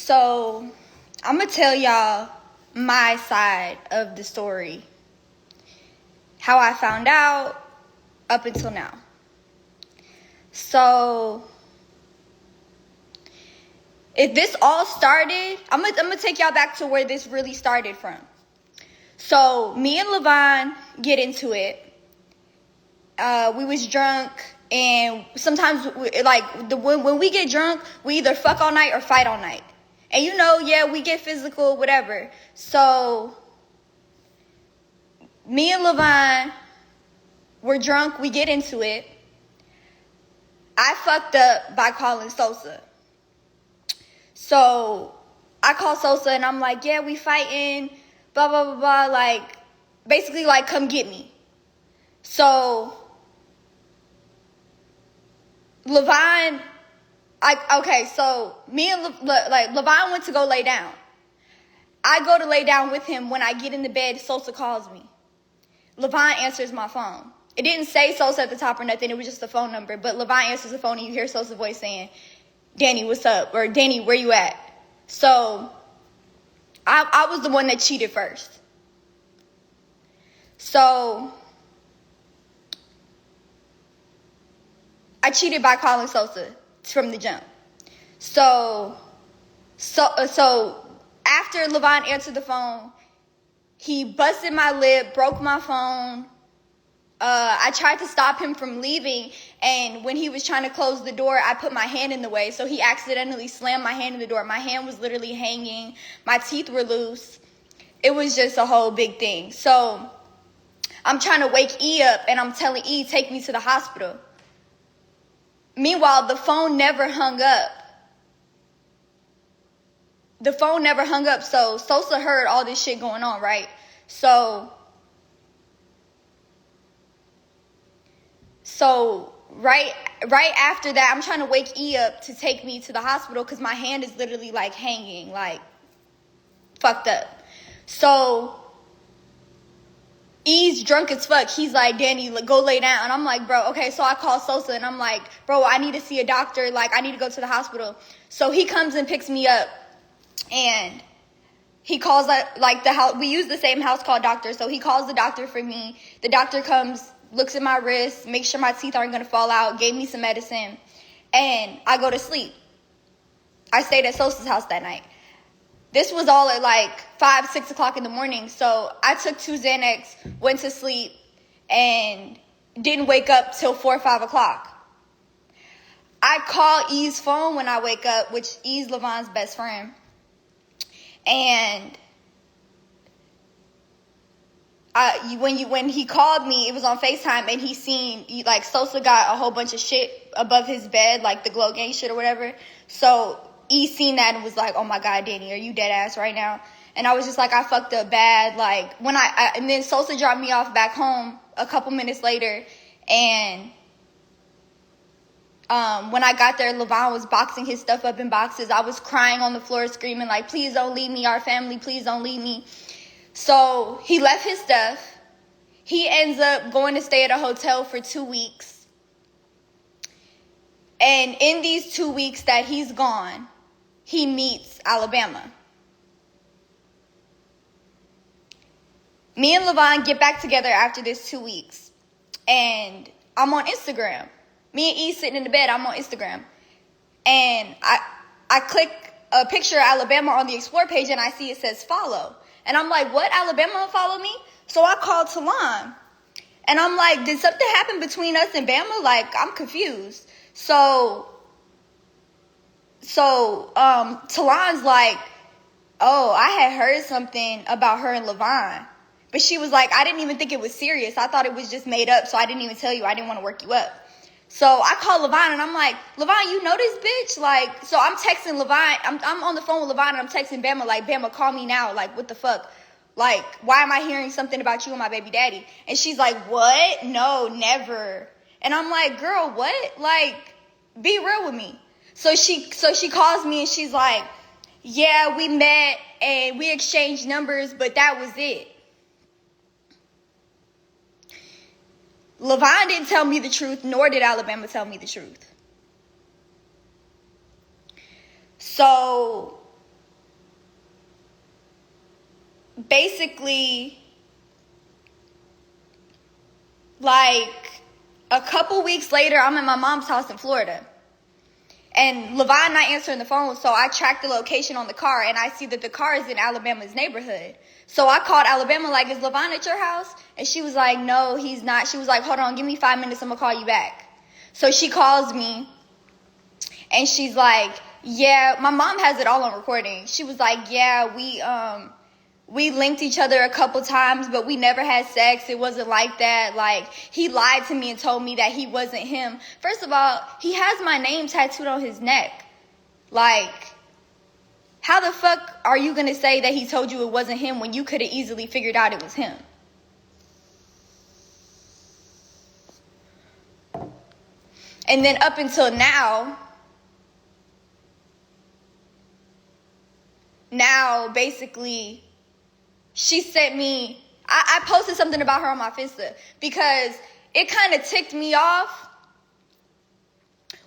So, I'm going to tell y'all my side of the story. How I found out up until now. So, if this all started, I'm gonna take y'all back to where this really started from. So, me and Levon get into it. We was drunk, and sometimes, when we get drunk, we either fuck all night or fight all night. And we get physical, whatever. So, me and Levon were drunk, we get into it. I fucked up by calling Sosa. So, I call Sosa and I'm like, yeah, we fighting, blah, blah, blah, blah, basically, come get me. So, Levon, so me and Levon went to go lay down. I go to lay down with him. When I get in the bed, Sosa calls me. Levon answers my phone. It didn't say Sosa at the top or nothing. It was just a phone number. But Levon answers the phone and you hear Sosa's voice saying, Danny, what's up? Or Danny, where you at? So I was the one that cheated first. So I cheated by calling Sosa from the jump. So after Levon answered the phone, he busted my lip, broke my phone. I tried to stop him from leaving, and when he was trying to close the door, I put my hand in the way, so he accidentally slammed my hand in the door. My hand was literally hanging. My teeth were loose. It was just a whole big thing. So I'm trying to wake E up, and I'm telling E, take me to the hospital. Meanwhile, the phone never hung up. So Sosa heard all this shit going on, right? So right after that, I'm trying to wake E up to take me to the hospital because my hand is literally hanging, fucked up. So E's drunk as fuck. He's like, Danny, go lay down. And I'm like, bro, okay. So I call Sosa and I'm like, bro, I need to see a doctor. I need to go to the hospital. So he comes and picks me up and he calls the house. We use the same house call doctor. So he calls the doctor for me. The doctor comes, looks at my wrist, makes sure my teeth aren't going to fall out, gave me some medicine, and I go to sleep. I stayed at Sosa's house that night. This was all at 5, 6 o'clock in the morning. So I took 2 Xanax, went to sleep, and didn't wake up till 4 or 5 o'clock. I call E's phone when I wake up, which E's Levon's best friend. And when he called me, it was on FaceTime, and he seen, Sosa got a whole bunch of shit above his bed, the glow gang shit or whatever. So E seen that and was like, oh my God, Danny, are you dead ass right now? And I was just I fucked up bad. And then Sosa dropped me off back home a couple minutes later. And when I got there, Levon was boxing his stuff up in boxes. I was crying on the floor, screaming please don't leave me, our family, please don't leave me. So he left his stuff. He ends up going to stay at a hotel for 2 weeks. And in these 2 weeks that he's gone, he meets Alabama. Me and Levon get back together after this 2 weeks. And I'm on Instagram. Me and E sitting in the bed, I'm on Instagram. And I click a picture of Alabama on the Explore page, and I see it says follow. And I'm like, what? Alabama follow me? So I called Talon. And I'm like, did something happen between us and Bama? I'm confused. So Talon's like, oh, I had heard something about her and Levon. But she was like, I didn't even think it was serious. I thought it was just made up, so I didn't even tell you. I didn't want to work you up. So I call Levon, and I'm like, Levon, you know this bitch? So I'm texting Levon. I'm on the phone with Levon, and I'm texting Bama, Bama, call me now. What the fuck? Why am I hearing something about you and my baby daddy? And she's like, what? No, never. And I'm like, girl, what? Be real with me. So she calls me, and she's like, yeah, we met, and we exchanged numbers, but that was it. Levon didn't tell me the truth, nor did Alabama tell me the truth. So basically, like, a couple weeks later, I'm at my mom's house in Florida. And Levon not answering the phone, so I tracked the location on the car, and I see that the car is in Alabama's neighborhood. So I called Alabama, like, is Levon at your house? And she was like, no, he's not. She was like, hold on, give me 5 minutes, I'm going to call you back. So she calls me, and she's like, yeah, my mom has it all on recording. She was like, yeah, we linked each other a couple times, but we never had sex. It wasn't like that. Like, he lied to me and told me that he wasn't him. First of all, he has my name tattooed on his neck. Like, how the fuck are you going to say that he told you it wasn't him when you could have easily figured out it was him? And then up until now, basically, she sent me, I posted something about her on my Finsta because it kind of ticked me off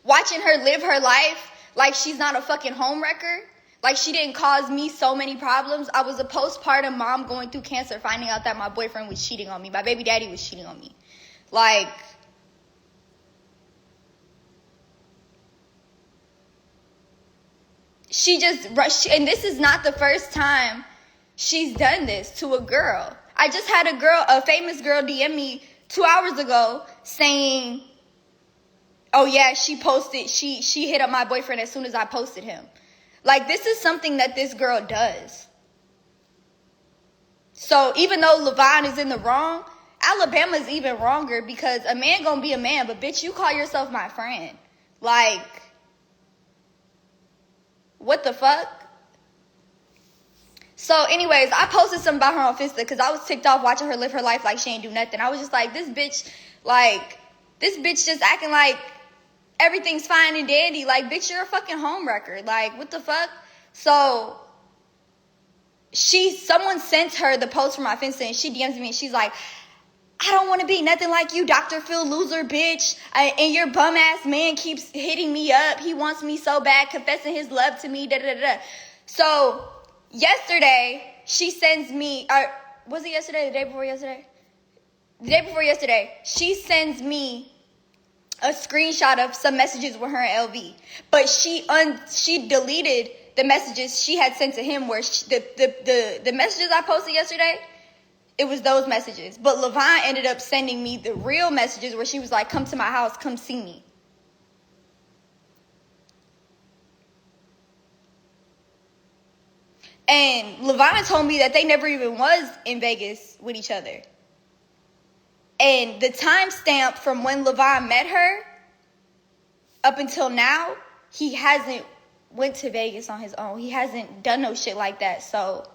watching her live her life like she's not a fucking homewrecker. Like, she didn't cause me so many problems. I was a postpartum mom going through cancer, finding out that my boyfriend was cheating on me. My baby daddy was cheating on me. Like, she just rushed, and this is not the first time she's done this to a girl. I just had a famous girl DM me 2 hours ago saying, oh yeah, she hit up my boyfriend as soon as I posted him. Like, this is something that this girl does. So even though Levon is in the wrong, Alabama's even wronger because a man gonna be a man, but bitch, you call yourself my friend. Like, what the fuck? So anyways, I posted something about her on Finsta because I was ticked off watching her live her life like she ain't do nothing. I was just like, this bitch just acting like everything's fine and dandy. Like, bitch, you're a fucking homewrecker. Like, what the fuck? So someone sent her the post from my Finsta and she DMs me and she's like, I don't want to be nothing like you, Dr. Phil loser, bitch. And your bum ass man keeps hitting me up. He wants me so bad, confessing his love to me, da da da. So yesterday, she sends me, was it yesterday, the day before yesterday? The day before yesterday, she sends me a screenshot of some messages with her and LV. But she deleted the messages she had sent to him where the messages I posted yesterday, it was those messages. But Levon ended up sending me the real messages where she was like, come to my house, come see me. And Levon told me that they never even was in Vegas with each other. And the timestamp from when Levon met her up until now, he hasn't went to Vegas on his own. He hasn't done no shit like that. So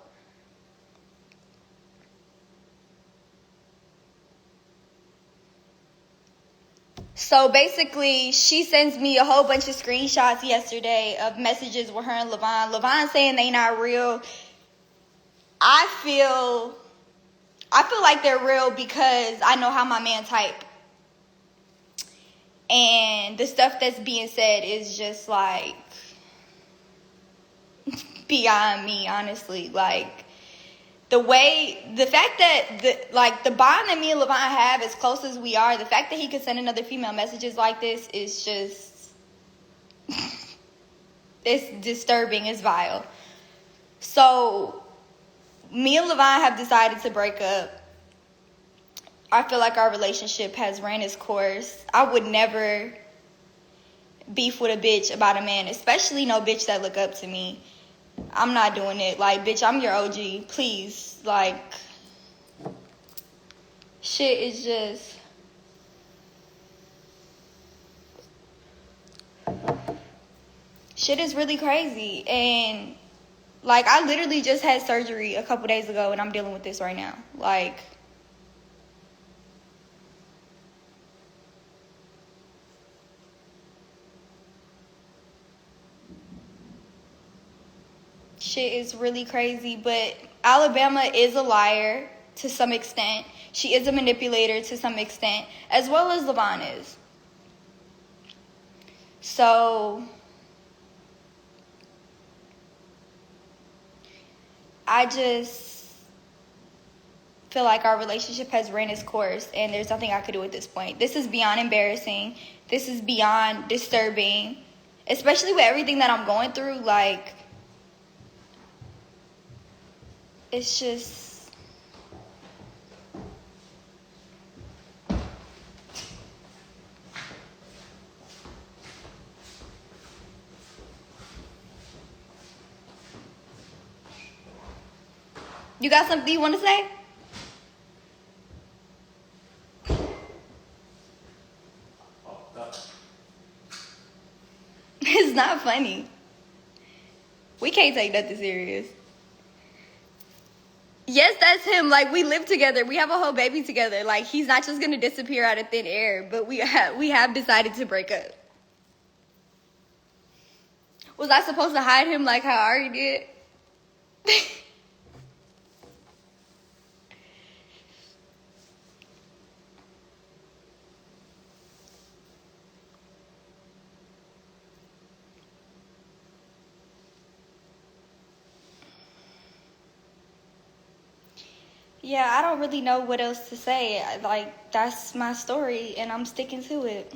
basically, she sends me a whole bunch of screenshots yesterday of messages with her and Levon. Levon saying they not real. I feel like they're real because I know how my man type. And the stuff that's being said is just like beyond me, honestly. Like, the fact that the bond that me and Levon have, as close as we are, the fact that he could send another female messages like this is just, it's disturbing, it's vile. So, me and Levon have decided to break up. I feel like our relationship has ran its course. I would never beef with a bitch about a man, especially no bitch that look up to me. I'm not doing it. Like, bitch, I'm your OG. Please. Like, shit is just... shit is really crazy. And, like, I literally just had surgery a couple days ago and I'm dealing with this right now. Like... shit is really crazy, but Alabama is a liar to some extent. She is a manipulator to some extent, as well as Levon is. So, I just feel like our relationship has ran its course and there's nothing I could do at this point. This is beyond embarrassing. This is beyond disturbing, especially with everything that I'm going through. Like, it's just... You got something you want to say? It's not funny. We can't take nothing serious. Yes, that's him. Like, we live together. We have a whole baby together. Like, he's not just going to disappear out of thin air. But we have decided to break up. Was I supposed to hide him like how I already did? Yeah, I don't really know what else to say. Like, that's my story, and I'm sticking to it.